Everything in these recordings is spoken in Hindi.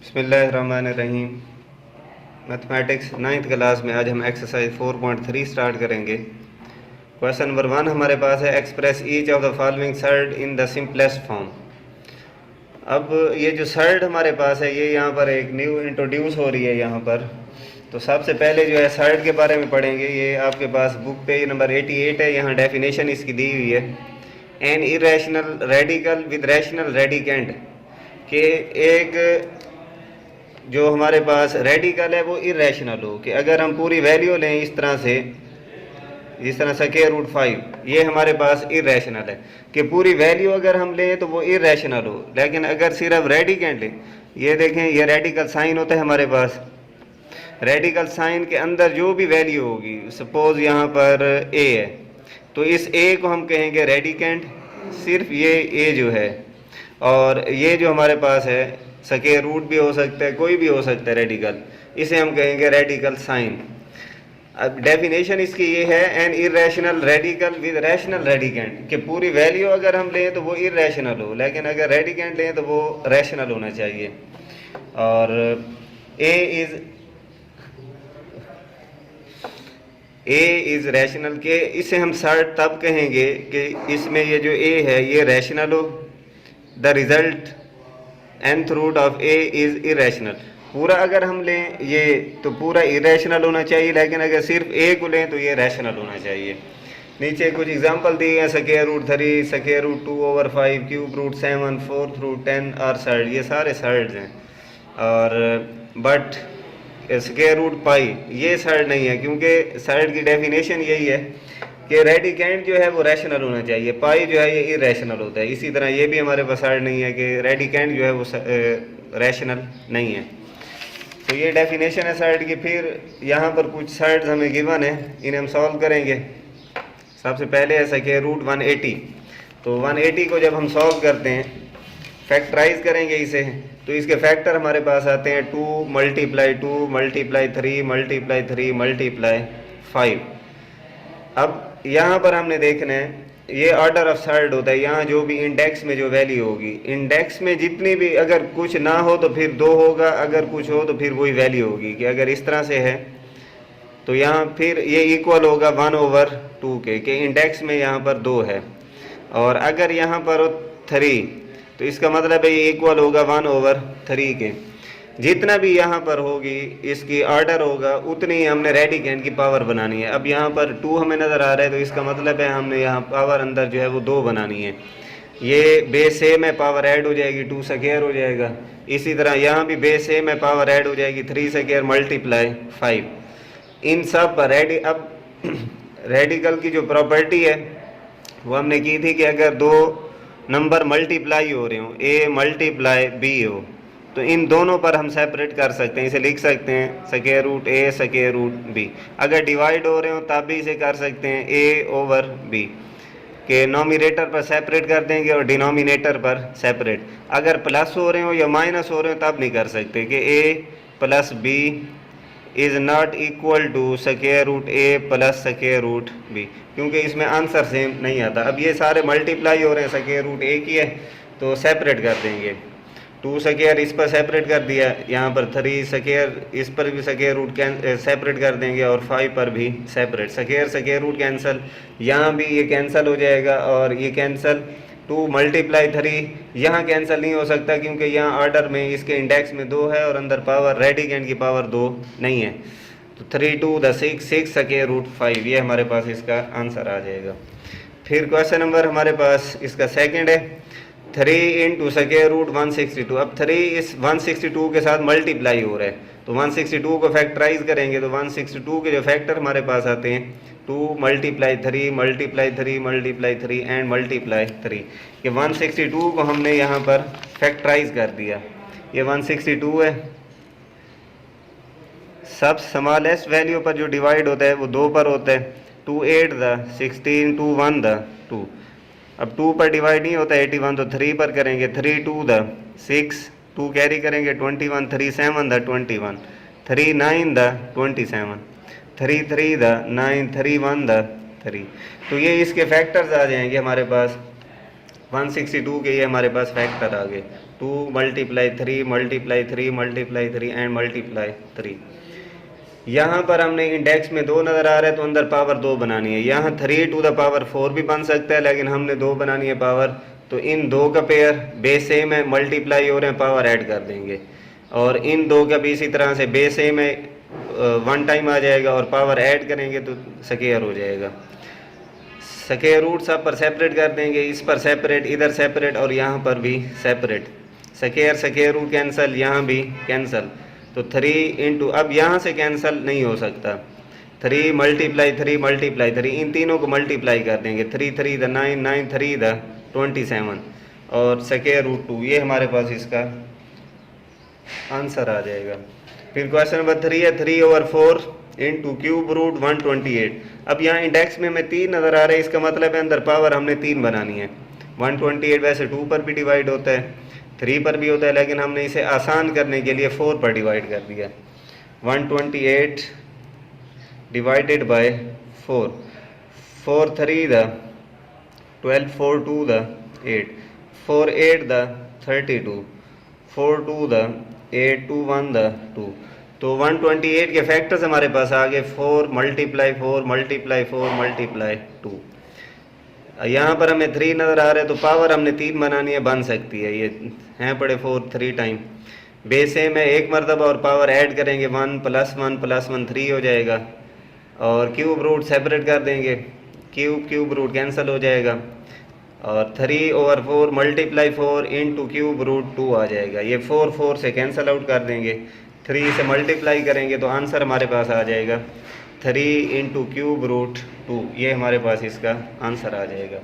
बिस्मिल्लाहिर्रहमानिर्रहीम। मैथमेटिक्स 9th क्लास में आज हम एक्सरसाइज 4.3 स्टार्ट करेंगे। क्वेश्चन नंबर 1 हमारे पास है, express each of the following surd in the simplest form. अब ये जो सर्ड हमारे पास है ये यहाँ पर एक न्यू इंट्रोड्यूस हो रही है यहाँ पर। तो सबसे पहले जो है सर्ड के बारे में पढ़ेंगे। ये आपके पास बुक पेज नंबर 88 है, यहाँ डेफिनेशन इसकी दी हुई है। An irrational radical with rational radicand के एक जो हमारे पास रेडिकल है वो इरेशनल हो कि अगर हम पूरी वैल्यू लें इस तरह से, जिस तरह स्क्वायर रूट 5, ये हमारे पास इरेशनल है कि पूरी वैल्यू अगर हम लें तो वो इरेशनल हो। लेकिन अगर सिर्फ रेडिकेंट लें, ये देखें ये रेडिकल साइन होता है हमारे पास। रेडिकल साइन के अंदर जो भी वैल्यू होगी, सपोज यहाँ पर ए है तो इस ए को हम कहेंगे रेडिकेंट, सिर्फ ये ए जो है। और ये जो हमारे पास है स्क्वायर रूट भी हो सकता है, कोई भी हो सकता है रेडिकल, इसे हम कहेंगे रेडिकल साइन। अब डेफिनेशन इसकी ये है, an irrational radical with rational radicand, कि पूरी वैल्यू अगर हम लें तो वो इरेशनल हो, लेकिन अगर रेडिकेंट लें तो वो रैशनल होना चाहिए। और ए इज़ रैशनल के इसे हम सर्ट तब कहेंगे कि इसमें ये जो ए है ये रैशनल हो। The result nth root of a is irrational. पूरा अगर हम लें ये तो पूरा इरेशनल होना चाहिए, लेकिन अगर सिर्फ ए को लें तो ये रैशनल होना चाहिए। नीचे कुछ एग्जांपल दिए हैं, square root 3, square root 2/5, cube root 7, 4th root 10 और सर्ड, ये सारे सर्ड्स हैं। और बट स्क्वायर रूट पाई ये सर्ड नहीं है, क्योंकि सर्ड की डेफिनेशन यही है कि रेडिकेंट जो है वो रैशनल होना चाहिए, पाई जो है ये इरेशनल होता है। इसी तरह ये भी हमारे पास सर्ड नहीं है कि रेडिकेंट जो है वो रैशनल नहीं है। तो ये डेफिनेशन है सर्ड की। फिर यहाँ पर कुछ सर्ड्स हमें गिवन है, इन्हें हम सॉल्व करेंगे। सबसे पहले है स्क्वायर रूट 180। तो 180 को जब हम सॉल्व करते हैं, फैक्टराइज करेंगे इसे, तो इसके फैक्टर हमारे पास आते हैं 2 × 2 × 3 × 3 × 5। अब यहाँ पर हमने देखना है ये ऑर्डर ऑफ सर्ड होता है। यहाँ जो भी इंडेक्स में जो वैल्यू होगी, इंडेक्स में जितनी भी, अगर कुछ ना हो तो फिर 2 होगा, अगर कुछ हो तो फिर वही वैल्यू होगी। कि अगर इस तरह से है तो यहाँ फिर ये इक्वल होगा 1/2 के, कि इंडेक्स में यहाँ पर 2 है। और अगर यहाँ पर 3 तो इसका मतलब है ये इक्वल होगा 1/3 के। जितना भी यहाँ पर होगी इसकी ऑर्डर होगा, उतनी ही हमने रेडिकेंट की पावर बनानी है। अब यहाँ पर 2 हमें नज़र आ रहा है तो इसका मतलब है हमने यहाँ पावर अंदर जो है वो 2 बनानी है। ये बेस सेम है, पावर ऐड हो जाएगी, 2 स्क्वायर हो जाएगा। इसी तरह यहाँ भी बेस सेम है, पावर ऐड हो जाएगी, 3 स्क्वायर × 5। इन सब पर अब रेडिकल की जो प्रॉपर्टी है वो हमने की थी कि अगर 2 नंबर मल्टीप्लाई हो रहे हो, a × b हो, तो इन दोनों पर हम सेपरेट कर सकते हैं। इसे लिख सकते हैं square root a square root b। अगर डिवाइड हो रहे हो तब भी इसे कर सकते हैं a/b, के नॉमिनेटर पर सेपरेट कर देंगे और डिनोमिनेटर पर सेपरेट। अगर प्लस हो रहे हो या माइनस हो रहे हो तब नहीं कर सकते कि a + b is not equal to square root a + square root b, क्योंकि इसमें आंसर सेम नहीं आता। अब ये सारे मल्टीप्लाई हो रहे हैं, स्क्वायर रूट a की है तो सेपरेट कर देंगे। 2 स्क्वायर इस पर सेपरेट कर दिया, यहाँ पर 3 स्क्वायर इस पर भी स्क्वायर रूट सेपरेट कर देंगे, और 5 पर भी सेपरेट। स्क्वायर रूट कैंसिल, यहाँ भी ये कैंसिल हो जाएगा और ये कैंसिल। 2 × 3 यहाँ कैंसिल नहीं हो सकता, क्योंकि यहाँ ऑर्डर में इसके इंडेक्स में 2 है और अंदर पावर रेडिकेंट की पावर 2 नहीं है। तो 3 × 2 = 6, 6 स्क्वायर रूट 5, ये हमारे पास इसका आंसर आ जाएगा। फिर क्वेश्चन नंबर हमारे पास इसका सेकंड है, 3 × स्क्वायर रूट 162। अब 3 इस 162 के साथ मल्टीप्लाई हो रहा है, तो 162 को फैक्टराइज करेंगे तो 162 के जो फैक्टर हमारे पास आते हैं 2 × 3 × 3 × 3 एंड मल्टीप्लाई 3। ये 162 को हमने यहाँ पर फैक्टराइज कर दिया। ये 162 है, सब स्मॉलेस्ट वैल्यू पर जो डिवाइड होता है वो 2 पर होता है। 2 8 16, 2 1 2। अब 2 पर डिवाइड नहीं होता 81, तो 3 पर करेंगे। 3 2 6, 2 कैरी करेंगे 21, 3 7 21, 3 9 27, 3 3 9, 3 1 3। तो ये इसके फैक्टर्स आ जाएंगे हमारे पास 162 के, ये हमारे पास फैक्टर आ गए। 2 multiply 3 multiply 3 multiply 3 and multiply 3। यहाँ पर हमने इंडेक्स में 2 नज़र आ रहा है तो अंदर पावर 2 बनानी है। यहाँ 3 टू द पावर 4 भी बन सकता है, लेकिन हमने 2 बनानी है पावर, तो इन 2 का पेयर बेस सेम है, मल्टीप्लाई हो रहे हैं, पावर ऐड कर देंगे। और इन 2 का भी इसी तरह से बेस सेम है, 1 टाइम आ जाएगा, और पावर ऐड करेंगे तो स्क्वायर हो जाएगा। स्क्वायर रूट सब पर सेपरेट कर देंगे, इस पर सेपरेट, इधर सेपरेट, और यहाँ पर भी सेपरेट। स्क्वायर रूट कैंसिल, यहाँ भी कैंसिल, तो 3 इंटू, अब यहाँ से कैंसिल नहीं हो सकता, 3 मल्टीप्लाई 3 मल्टीप्लाई 3, इन तीनों को मल्टीप्लाई कर देंगे, 3 3 द 9 9 3 द 27, और स्क्वायर रूट 2, ये हमारे पास इसका आंसर आ जाएगा। फिर क्वेश्चन नंबर 3 है 3/4 इंटू क्यूब रूट 128। अब यहाँ इंडेक्स में हमें 3 नज़र आ रहा है, इसका मतलब है अंदर पावर हमने 3 बनानी है। 128 वैसे 2 पर भी डिवाइड होता है, 3 पर भी होता है, लेकिन हमने इसे आसान करने के लिए 4 पर डिवाइड कर दिया। 128 divided by 4, 4 3 the 12, 4 2 the 8, 4 8 the 32, 4 2 the 8, 2 1 the 2, तो 128 के फैक्टर्स हमारे पास आ गए 4 मल्टीप्लाई 4 मल्टीप्लाई 4 मल्टीप्लाई 2। यहाँ पर हमें 3 नज़र आ रहा है, तो पावर हमने 3 बनानी है, बन सकती है, ये हैं पड़े 4 3 टाइम, बेस सेम है, एक मरतबा, और पावर ऐड करेंगे 1 + 1 + 1 3 हो जाएगा, और क्यूब रूट सेपरेट कर देंगे, क्यूब रूट कैंसिल हो जाएगा, और 3/4 मल्टीप्लाई 4 इंटू क्यूब रूट 2 आ जाएगा। ये 4 4 से कैंसिल आउट कर देंगे, 3 से मल्टीप्लाई करेंगे तो आंसर हमारे पास आ जाएगा 3 इंटू क्यूब रूट 2, ये हमारे पास इसका आंसर आ जाएगा।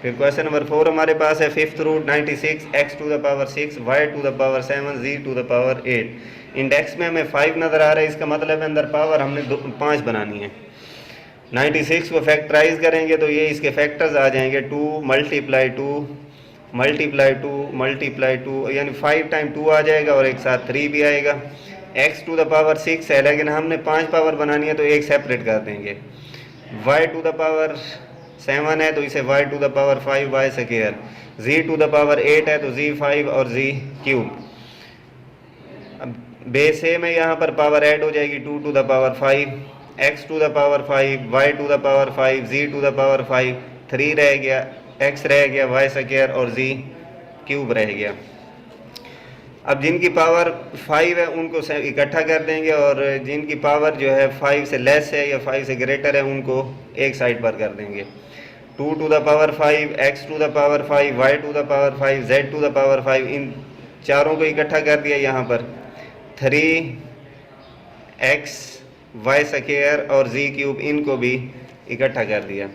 फिर क्वेश्चन नंबर 4 हमारे पास है 5th root 96 x to the power 6 y to the power 7 z to the power 8। Index में हमें 5 नज़र आ रहा है, इसका मतलब है अंदर पावर हमने 5 बनानी है। 96 को फैक्टराइज करेंगे तो ये इसके फैक्टर्स आ जाएंगे 2 मल्टीप्लाई 2 मल्टीप्लाई 2 मल्टीप्लाई 2, यानी 5 टाइम 2 आ जाएगा, और एक साथ 3 भी आएगा। x टू द पावर 6 है, लेकिन हमने 5 पावर बनानी है तो एक सेपरेट कर देंगे। y टू द पावर 7 है तो इसे y to the power 5 y square, z to the power 8 है तो z 5 और z क्यूब। अब बेस सेम है, यहाँ पर पावर ऐड हो जाएगी 2 to the power 5, x to the power 5 y to the power 5 z to the power 5, 3 रह गया, x रह गया, y स्क्वायर और z क्यूब रह गया। अब जिनकी पावर 5 है उनको इकट्ठा कर देंगे, और जिनकी पावर जो है 5 से लेस है या 5 से ग्रेटर है उनको एक साइड पर कर देंगे। 2 to the power 5, x to the power 5, y to the power 5, z to the power 5, इन चारों को इकट्ठा कर दिया। यहाँ पर 3x y स्क्वायर और z क्यूब, इनको भी इकट्ठा कर दिया।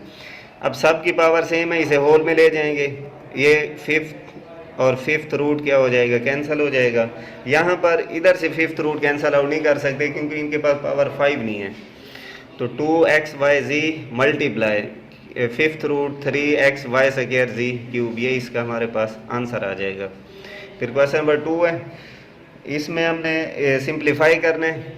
अब सब की पावर सेम है, इसे होल में ले जाएंगे, ये 5th और 5th रूट क्या हो जाएगा, कैंसिल हो जाएगा। यहाँ पर इधर से 5th रूट कैंसिल आउट नहीं कर सकते क्योंकि इनके पास पावर 5 नहीं है, तो 2xyz multiply 5th root 3x y square z cube, ये इसका हमारे पास आंसर आ जाएगा। फिर क्वेश्चन नंबर 2 है, इसमें हमने सिंप्लीफाई करना है,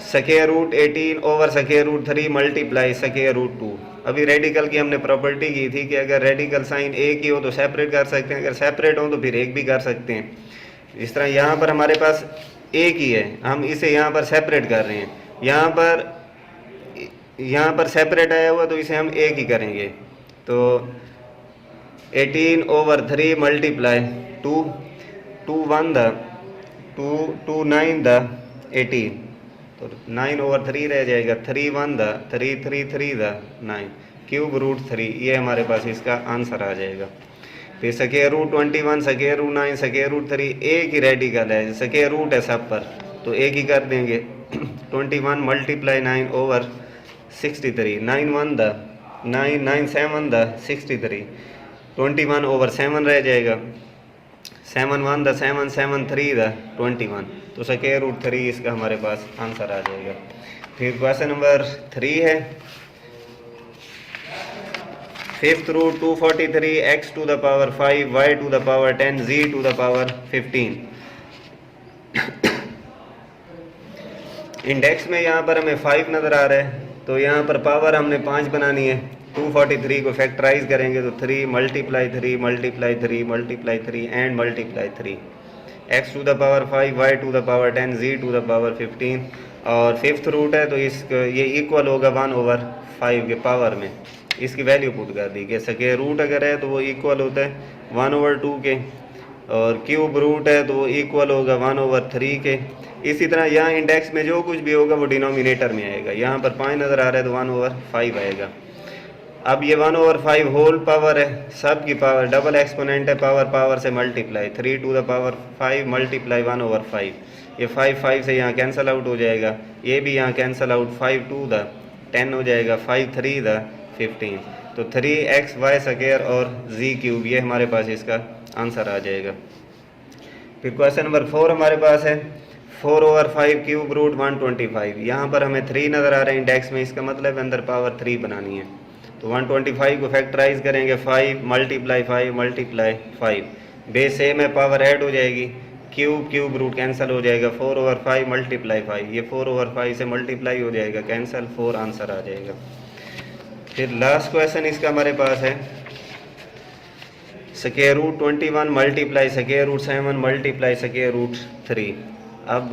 square root 18 over square root 3 multiply square root 2। अभी रेडिकल की हमने प्रॉपर्टी की थी कि अगर रेडिकल साइन एक ही हो तो सेपरेट कर सकते हैं, अगर सेपरेट हो तो फिर एक भी कर सकते हैं। इस तरह यहाँ पर हमारे पास एक ही है, हम इसे यहाँ पर सेपरेट कर रहे हैं, यहाँ पर सेपरेट आया हुआ तो इसे हम एक ही करेंगे, तो 18 ओवर 3 मल्टीप्लाई 2, 2 1 द 2 9 द 18, तो 9 ओवर 3 रह जाएगा, 3 1 द 3 3 3 द 9 क्यूब रूट 3, ये हमारे पास इसका आंसर आ जाएगा। फिर square root 21 square root 9 square root 3, एक ही रेडिकल है, स्क्वायर रूट है सब पर तो एक ही कर देंगे। 21 multiply 9 over 63, 9 1 the 9 9 7 the 63, 21 over 7 रह जाएगा, 7 1 द 7 7 3 द 21, तो स्क्वायर रूट 3 इसका हमारे पास आंसर आ जाएगा। फिर क्वेश्चन नंबर 3 है, 5th root 243 x to the power 5 y to the power 10 z to the power 15। Index में यहाँ पर हमें 5 नज़र आ रहा है, तो यहाँ पर पावर हमने 5 बनानी है, 243 को फैक्टराइज करेंगे तो 3 multiply 3 multiply 3 multiply 3 and multiply 3, x to the power 5, y to the power 10, z to the power 15, और फिफ्थ रूट है तो ये इक्वल होगा 1/5 के पावर में। इसकी वैल्यू पुट कर दी कि स्क्वायर रूट अगर है तो वो इक्वल होता है 1/2 के, और क्यूब रूट है तो वो इक्वल होगा 1/3 के। इसी तरह यहाँ इंडेक्स में जो कुछ भी होगा वो डिनोमिनेटर में आएगा। यहाँ पर 5 नज़र आ रहा है तो 1/5 आएगा। अब ये 1/5 होल पावर है, सब की पावर, डबल एक्सपोनेंट है, पावर पावर से multiply, 3 to the power 5 multiply 1/5। ये 5 से यहाँ कैंसिल आउट हो जाएगा, ये भी यहाँ कैंसिल आउट, 5 टू द 10 हो जाएगा, 5 3 द 15। तो 3xy स्क्वायर और z क्यूब, ये हमारे पास इसका आंसर आ जाएगा। फिर क्वेश्चन नंबर 4 हमारे पास है 4/5 क्यूब रूट 125। यहाँ पर हमें 3 नज़र आ रहा है इंडेक्स में, इसका मतलब अंदर पावर 3 बनानी है। तो 125 को फैक्टराइज करेंगे, 5 मल्टीप्लाई 5 मल्टीप्लाई 5, बेस सेम है, पावर ऐड हो जाएगी, क्यूब क्यूब रूट कैंसिल हो जाएगा, 4/5 मल्टीप्लाई 5, ये 4/5 से मल्टीप्लाई हो जाएगा, कैंसिल, 4 आंसर आ जाएगा। फिर लास्ट क्वेश्चन इसका हमारे पास है square root 21 multiply square root 7 multiply square root 3। अब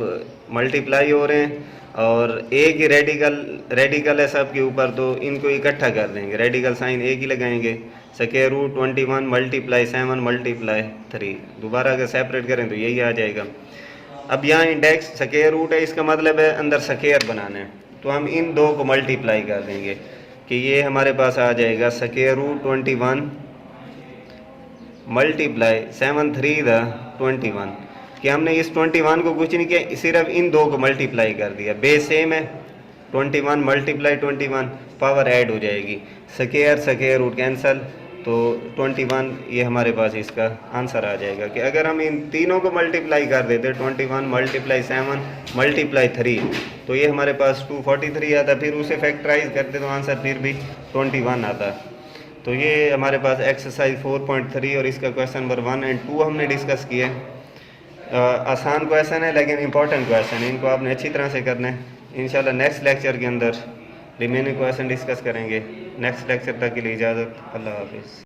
मल्टीप्लाई हो रहे हैं और एक ही रेडिकल है सब के ऊपर, तो इनको इकट्ठा कर देंगे, रेडिकल साइन एक ही लगाएंगे। स्क्वायर रूट 21 मल्टीप्लाई 7 मल्टीप्लाई 3, दोबारा अगर सेपरेट करें तो यही आ जाएगा। अब यहाँ इंडेक्स स्क्वायर रूट है, इसका मतलब है अंदर स्क्वायर बनाना है, तो हम इन दो को मल्टीप्लाई कर देंगे कि ये हमारे पास आ जाएगा स्क्वायर रूट 21 मल्टीप्लाई 7 3 द 21, कि हमने इस 21 को कुछ नहीं किया, सिर्फ इन दो को मल्टीप्लाई कर दिया, बेस सेम है, 21 मल्टीप्लाई 21, पावर ऐड हो जाएगी, स्क्वायर रूट कैंसल, तो 21 ये हमारे पास इसका आंसर आ जाएगा। कि अगर हम इन तीनों को मल्टीप्लाई कर देते 21 मल्टीप्लाई 7 मल्टीप्लाई 3, तो ये हमारे पास 243 आता, फिर उसे फैक्टराइज करते तो आंसर फिर भी 21 आता। तो ये हमारे पास एक्सरसाइज 4.3 और इसका क्वेश्चन नंबर 1 और 2 हमने डिस्कस किए। आसान क्वेश्चन है लेकिन इंपॉर्टेंट क्वेश्चन है, इनको आपने अच्छी तरह से करना है। इंशाल्लाह नेक्स्ट लेक्चर के अंदर रिमेनिंग क्वेश्चन डिस्कस करेंगे। नेक्स्ट लेक्चर तक के लिए इजाज़त, अल्लाह हाफिज़।